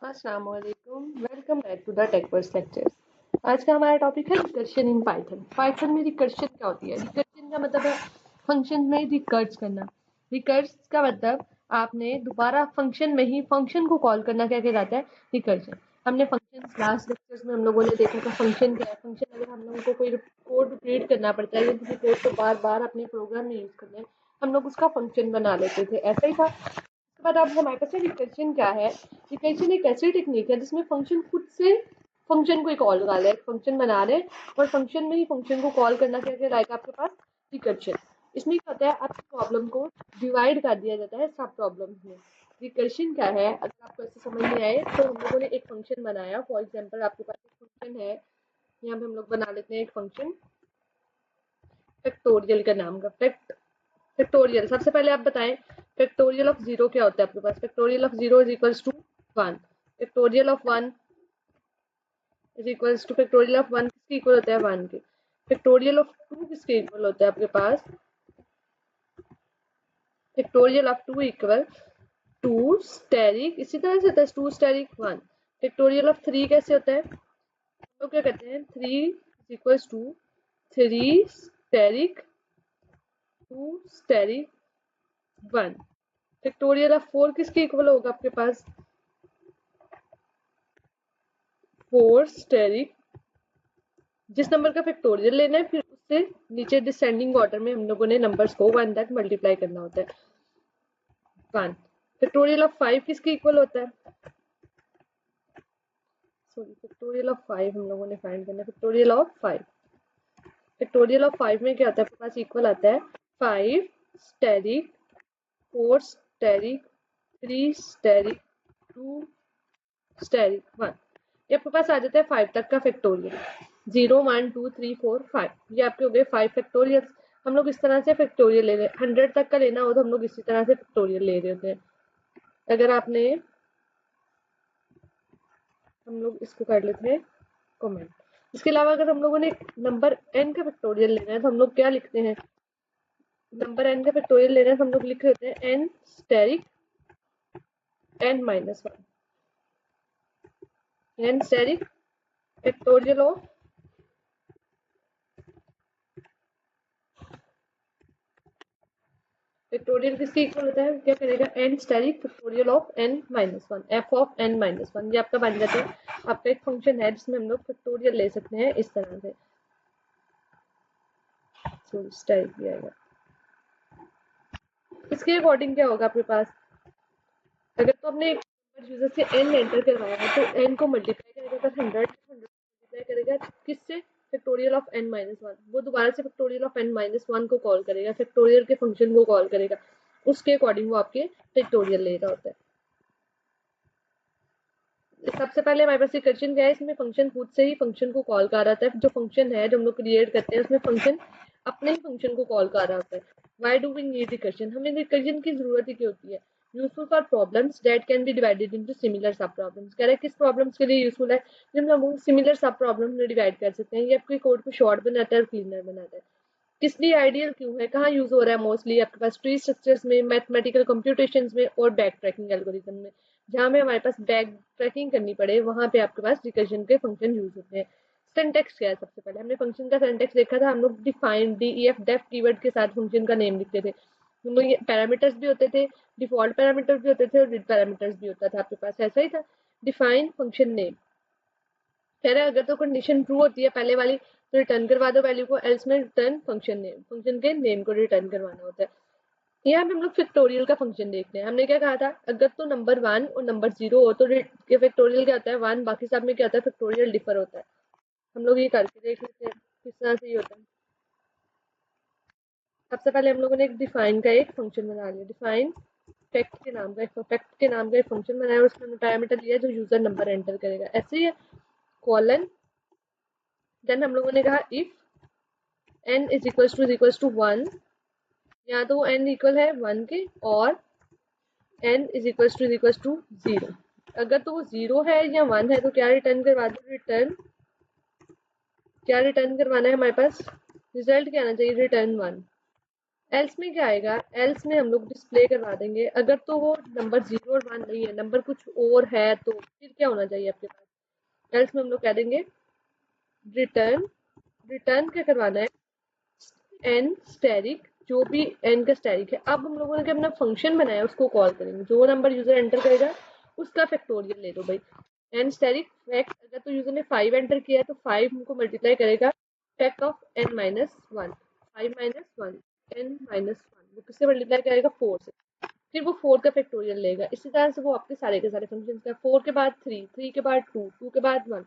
अस्सलाम वालेकुम, welcome back to the TechVerse lectures. आज का हमारा टॉपिक है रिकर्शन इन पाइथन। पाइथन में रिकर्शन क्या होती है? रिकर्शन का मतलब है फंक्शन में रिकर्स करना। रिकर्स का मतलब आपने दोबारा फंक्शन में ही फंक्शन को कॉल करना क्या कहलाता है? रिकर्शन। हमने फंक्शन लास्ट लेक्चर्स में हम लोगों ने देखा था फंक्शन क्या है। फंक्शन अगर हम लोगों को कोई कोड रीड करना पड़ता है या किसी कोड को बार बार अपने प्रोग्राम में यूज करना है, हम लोग उसका फंक्शन बना लेते थे, ऐसा ही था। उसके बाद अब हमारे पास रिकर्शन क्या है? रिकर्शन एक ऐसी टेक्निक है जिसमें फंक्शन खुद से फंक्शन को कॉल लगा ले, फंक्शन बना रहे और फंक्शन में ही फंक्शन को कॉल करना क्या कहलाएगा आपके पास? रिकर्शन। इसमें क्या होता है, आपकी प्रॉब्लम को डिवाइड कर दिया जाता है सब प्रॉब्लम्स में। रिकर्शन क्या है, अगर आपको ऐसे समझ में आए तो हम लोगों ने एक फंक्शन बनाया। फॉर एग्जाम्पल आपके पास एक फंक्शन है, यहाँ पे हम लोग बना लेते हैं एक फंक्शन फैक्टोरियल का नाम का। फैक्टोरियल, सबसे पहले आप बताएं फैक्टोरियल ऑफ जीरो क्या होता है आपके पास? Factorial of zero is equals to one. Factorial of one is equals to factorial of one किसके इक्वल होता है? वन के। फैक्टोरियल ऑफ टू किसके इक्वल होता है आपके पास? Factorial of two equal to asterisk, इसी तरह से होता है two asterisk one. Factorial of three कैसे होता है? तो क्या कहते हैं, three is equals to three asterisk two asterisk one. Factorial of four किसके इक्वल होगा आपके पास? फोर स्टेरिक, जिस नंबर का फैक्टोरियल लेना है फिर उससे नीचे डिसेंडिंग ऑर्डर में हम लोगों ने नंबर्स को वन तक मल्टीप्लाई करना होता है। वन। फैक्टोरियल ऑफ फाइव किसके इक्वल होता है? सॉरी, फैक्टोरियल ऑफ फाइव हम लोगों ने फाइंड करना है। Factorial of five, factorial of five में क्या होता है आपके पास? इक्वल आता है five asterisk four asterisk three asterisk two asterisk one. ये आपके पास आ जाता है फाइव तक का factorial. Zero one two three four five, ये आपके हो गए फाइव फैक्टोरियल। हम लोग इस तरह से फैक्टोरियल ले रहे हैं। 100 तक का लेना हो तो हम लोग इसी तरह से फैक्टोरियल ले रहे होते हैं। अगर आपने, हम लोग इसको कर लेते हैं कमेंट। इसके अलावा अगर हम लोगों ने नंबर n का फैक्टोरियल लेना है तो हम लोग क्या लिखते हैं? नंबर n का फैक्टोरियल लेना है तो हम लोग लिख रहे होते हैं n asterisk n minus one. n asterisk factorial of factorial किसके इक्वल होता है? क्या करेगा? n asterisk factorial of n minus one, f of n minus one. ये आपका बन जाता है, आपका एक फंक्शन है जिसमें हम लोग फैक्टोरियल ले सकते हैं इस तरह से। सॉरी, स्टेरिक भी आएगा। इसके अकॉर्डिंग क्या होगा आपके पास? अगर तो आपने एक यूजर से n एंटर करवाया है तो n को मल्टीप्लाई करेगा तो 100 मल्टीप्लाई करेगा किससे? Factorial of n minus one. वो दोबारा से factorial of n minus one को कॉल करेगा, फैक्टोरियल के फंक्शन को कॉल करेगा, उसके अकॉर्डिंग वो आपके फैक्टोरियल ले रहा होता है। सबसे पहले हमारे पास रिकर्शन क्या है? इसमें फंक्शन खुद से ही फंक्शन को कॉल कर रहा है। जो फंक्शन है जो हम लोग क्रिएट करते हैं उसमें फंक्शन अपने ही फंक्शन को कॉल कर रहा होता है। Why do we need recursion? हमें रिकर्शन की जरूरत ही क्यों होती है? Useful for problems that can be divided into similar sub problems. कह रहा है किस प्रॉब्लम्स के लिए यूजफुल है? जब हम सिमिलर सब प्रॉब्लम में डिवाइड कर सकते हैं। ये आपके कोड को शॉर्ट बनाता है और क्लीनर बनाता है। किस लिए आइडियल क्यों है? कहाँ यूज हो रहा है? मोस्टली आपके पास ट्री स्ट्रक्चर्स में, मैथमेटिकल कंप्यूटेशंस में और बैक ट्रैकिंग एल्गोरिथम में। जहाँ में हमारे पास बैक ट्रैकिंग करनी पड़े वहां पे आपके पास रिकर्शन के फंक्शन यूज होते हैं। सिंटेक्स क्या है? सबसे पहले हमने फंक्शन का सिंटेक्स देखा था। हम लोग डिफाइन डीईएफ डेफ कीवर्ड के साथ फंक्शन का नेम लिखते थे। हम लोग ये पैरामीटर्स भी होते थे, डिफॉल्ट पैरामीटर्स भी होते थे और रिड पैरामीटर्स भी होता था आपके पास, ऐसा ही था। डिफाइन फंक्शन नेम, कह रहा है अगर तो कंडीशन ट्रू होती है पहले वाली तो रिटर्न करवा दो वैल्यू को, एल्स में रिटर्न फंक्शन नेम, फंक्शन के नेम को रिटर्न करवाना होता है। यहाँ पे हम लोग फैक्टोरियल का फंक्शन देखते हैं। हमने क्या कहा था? अगर तो नंबर वन और नंबर जीरो हो तो फैक्टोरियल क्या होता है? वन। बाकी सब में क्या होता है? फैक्टोरियल डिफर होता है। हम लोग ये करके देख लेते हैं किस तरह से ये होता है। सबसे पहले हम लोगों ने एक डिफाइन का एक फंक्शन बना लिया। डिफाइन फैक्ट के नाम का, फैक्ट के नाम का एक फंक्शन बनाया और उसमें पैरामीटर लिया जो यूजर नंबर एंटर करेगा, ऐसे ही है। कॉलन, देन हम लोगों ने कहा if n is equals to one, या तो n इक्वल है वन के और n is equals to zero. अगर तो वो जीरो है या वन है तो क्या रिटर्न करवा दो? रिटर्न, क्या रिटर्न करवाना है हमारे पास? रिजल्ट क्या आना चाहिए? Return one. एल्स में क्या आएगा, एल्स में हम लोग डिस्प्ले करवा देंगे अगर तो वो नंबर 0 और 1 नहीं है, नंबर कुछ और है, तो फिर क्या होना चाहिए आपके पास। एल्स में हम लोग कह देंगे रिटर्न, रिटर्न क्या करवाना है, एन स्टैरिक, जो भी एन का स्टैरिक है। अब हम लोगों ने अपना फंक्शन बनाया उसको कॉल करेंगे, जो नंबर यूजर एंटर करेगा उसका फैक्टोरियल ले लो भाई। एन स्टैरिक फैक्ट, अगर तो यूजर ने 5 एंटर किया है तो 5 हमको मल्टीप्लाई करेगा fact of n minus 1, 5 minus 1 n minus 1, वो किससे मल्टीप्लाई करेगा 4 से, फिर वो 4 का फैक्टोरियल लेगा। इसी तरह से वो आपके सारे के सारे फंक्शन का 4 के बाद 3, 3 के बाद 2, 2 के बाद 1,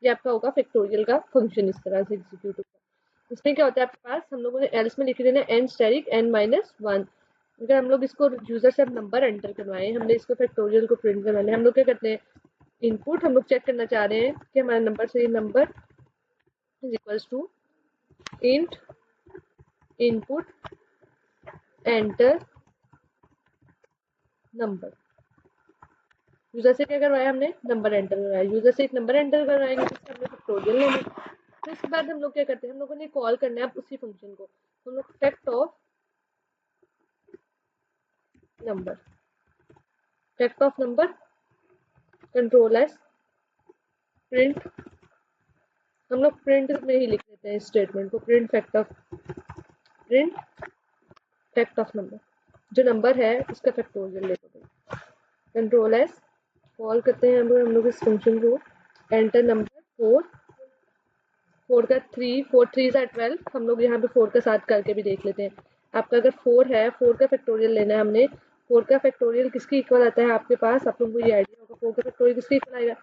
ये आपका होगा फैक्टोरियल का फंक्शन, इस तरह से एग्जीक्यूट होगा। इसमें क्या होता है आपके पास, हम लोगों ने एल्स में लिख देना एन स्टैरिक एन माइनस 1। अगर हम लोग इसको यूजर से अब नंबर एंटर करवाएं, हमने इसको फैक्टोरियल को प्रिंट करवाना है, हम लोग क्या करते हैं, इनपुट हम लोग चेक करना चाह रहे हैं कि हमारा नंबर सही, number is equals to int input enter number. User से क्या करवाया हमने, नंबर एंटर करवाया, यूजर से एक नंबर एंटर करवाएंगे जिससे हमने फैक्टोरियल लेना। तो इसके बाद हम लोग क्या करते हैं, हम लोगों ने कॉल करना है अब उसी फंक्शन को, हम लोग fact of number, fact of number control S print, हम लोग प्रिंट में ही लिख देते हैं इस स्टेटमेंट को, प्रिंट फैक्ट ऑफ नंबर, जो नंबर है उसका फैक्टोरियल ले लो। कंट्रोल एस कॉल करते हैं हम लोग इस फंक्शन को, एंटर नंबर 4, 4 का 3, 4 3 ज़ा 12, हम लोग यहाँ पे 4 का साथ करके भी देख लेते हैं। आपका अगर 4 है, 4 का फैक्टोरियल लेना है हमने, 4 का फैक्टोरियल किसके इक्वल आता है आपके पास, आप लोगों को ये आइडिया होगा 4 का फैक्टोरियल किसके इक्वल आएगा,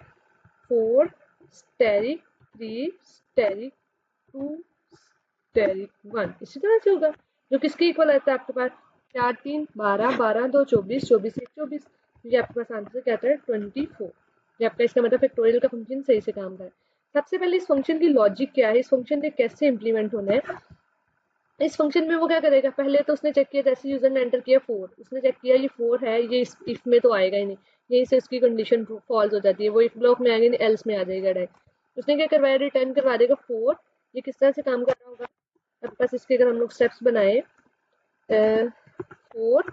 4 स्टेरिक 3 स्टेरिक 2 स्टेरिक 1, इसी तरह से होगा, जो किसके इक्वल आता है आपके पास 4 3 12 12 2 24 24 1 24, ये आपके पास आंसर क्या आता है 24। ये आपका इसका मतलब फैक्टोरियल का फंक्शन सही से काम कर रहा है। सबसे पहले इस फंक्शन की लॉजिक क्या है, इस फंक्शन में कैसे इंप्लीमेंट होना है। इस फंक्शन में वो क्या करेगा, पहले तो उसने चेक किया, जैसे यूजर ने एंटर किया 4, उसने चेक किया ये 4 है, ये इफ में तो आएगा ही नहीं, यहीं से उसकी कंडीशन फॉल्स हो जाती है, वो इफ ब्लॉक में आएगा नहीं, एल्स में आ जाएगा डायरेक्ट। उसने क्या करवाया, रिटर्न करवा देगा 4। ये किस तरह से काम कर रहा होगा आपके पास, इसके अगर हम लोग स्टेप्स बनाए, 4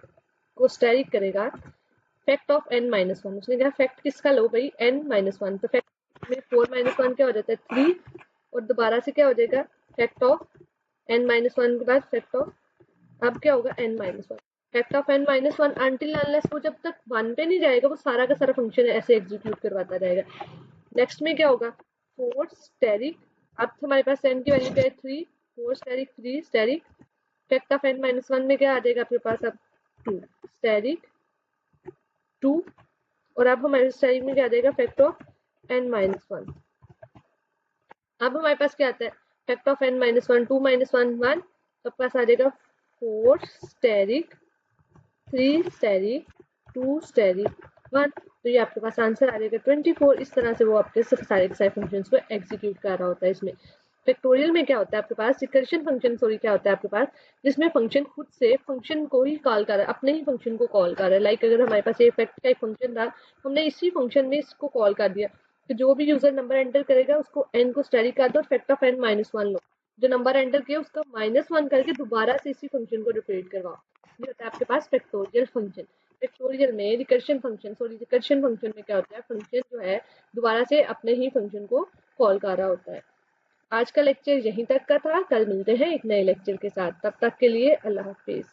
को स्टैरिक करेगा फैक्ट ऑफ n माइनस 1, उसने कहा फैक्ट किसका लो भाई n माइनस 1, तो फैक्ट में 4 माइनस 1 क्या हो जाता है 3, और दोबारा से क्या हो जाएगा फैक्ट ऑफ n माइनस 1 के बाद फैक्ट ऑफ, अब क्या होगा n minus 1, fact of n minus 1 until unless वो जब तक 1 पे नहीं जाएगा वो सारा का सारा फंक्शन ऐसे एग्जीक्यूट करवाता रहेगा। नेक्स्ट में क्या होगा 4 स्टेरिक, अब हमारे पास n की वैल्यू क्या है 3, 4 asterisk 3 asterisk, fact of n minus 1 में क्या आ जाएगा आपके पास अब 2 स्टेरिक 2, और अब हमारे स्टाइल में क्या आ जाएगा फैक्ट ऑफ n माइनस 1। अब हमारे पास क्या आता है fact of n minus 1, 2 minus 1 1, तो पास आ जाएगा 4 स्टेरिक 3 स्टेरिक 2 स्टेरिक 1, तो ये आपके पास आंसर आ जाएगा 24। इस तरह से वो आपके सारे के सारे फंक्शंस को एग्जीक्यूट कर रहा होता है। इसमें फैक्टोरियल में क्या होता है आपके पास, रिकर्शन फंक्शन सॉरी क्या होता है आपके पास, जिसमें फंक्शन खुद से फंक्शन को ही कॉल कर रहा है, अपने ही फंक्शन को कॉल कर रहा है। लाइक अगर हमारे पास ये फैक्ट का एक फंक्शन था, हमने इसी फंक्शन में इसको कॉल कर दिया, तो जो भी यूजर नंबर एंटर करेगा उसको n को स्टैरिक कर दो और फैक्ट ऑफ n माइनस 1 लो, जो नंबर एंटर किया उसका -1 करके दोबारा से इसी फंक्शन को रिपीट करवाओ। ये होता है आपके पास फैक्टोरियल फंक्शन। फैक्टोरियल में रिकर्शन फंक्शन में क्या होता है, फंक्शन जो है दोबारा से अपने ही फंक्शन को कॉल कर रहा होता है। आज का लेक्चर यहीं तक का था, कल मिलते हैं एक नए लेक्चर के साथ, तब तक के लिए अल्लाह हाफिज।